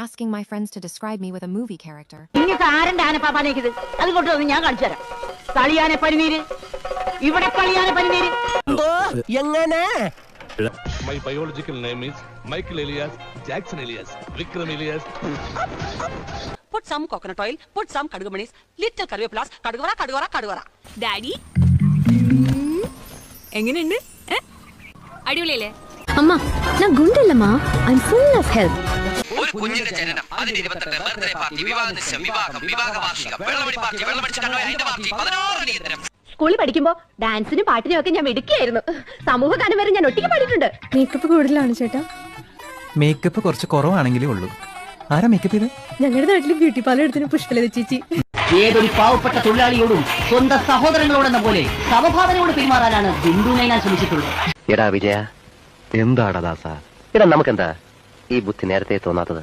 asking my friends to describe me with a movie character. നിങ്ങൾക്ക് ആരന്റെ ആനപ്പാപ്പാനേക്കിത് അത് കൊണ്ടുവന്ന് ഞാൻ കാണിച്ചു തരാം. കളിയാനെ പനിനീര്, ഇവിടെ കളിയാനെ പനിനീര്. എങ്ങനെ? My biological name is Michael Elias, Jackson Elias, Vikram Elias. Put some coconut oil, put some kadugumanis, little karvepulas, kadugara. Daddy എങ്ങനെയുണ്ട്? അടിപൊളിയല്ലേ? അമ്മ ഞാൻ ഗുണ്ടല്ലമ്മ, I am full of health. ഒരു കുഞ്ഞിന്റെ ജനനം, അതിന്റെ 28 ബർത്ത്ഡേ പാർട്ടി, വിവാഹ നിശ്ചയം, വിവാഹ വാർഷികം, വെള്ളമടി പാർട്ടി, വെള്ളമടിച്ച് കണ്ടോയ അതിന്റെ പാർട്ടി, 16 അടിയന്തരം. സ്കൂളിൽ പഠിക്കുമ്പോ ഡാൻസിനും പാട്ടിനും ഒക്കെ ഞാൻ മിടുക്കിയായിരുന്നു. സമൂഹ ഗാനം വരെ ഞാൻ ഒറ്റയ്ക്ക് പാടിയിട്ടുണ്ട്. മേക്കപ്പ് കൂടുതലാണ് ചേട്ടാ. മേക്കപ്പ് കുറച്ച് കുറവാണെങ്കിലേ ഉള്ളൂ. ആരാ മേക്കപ്പ് ചെയ്ത്? ഞങ്ങളുടെ നാട്ടില് ബ്യൂട്ടി പാർലർ എടുത്തിന് പുഷ്പലത ചേച്ചി. ഏതൊരു പാവപ്പെട്ട തൊഴിലാളിയോടും സ്വന്തം സഹോദരങ്ങളോടെന്ന പോലെ സമഭാവനയോട് പെരുമാറാനാണ് ബിന്ദു നൈനാൻ ശ്രമിച്ചിട്ടുള്ളത്. എടാ വിജയ, എന്താടാ ദാസ, എടാ നമുക്കെന്താ ഈ ബുദ്ധി നേരത്തെ തോന്നാത്തത്?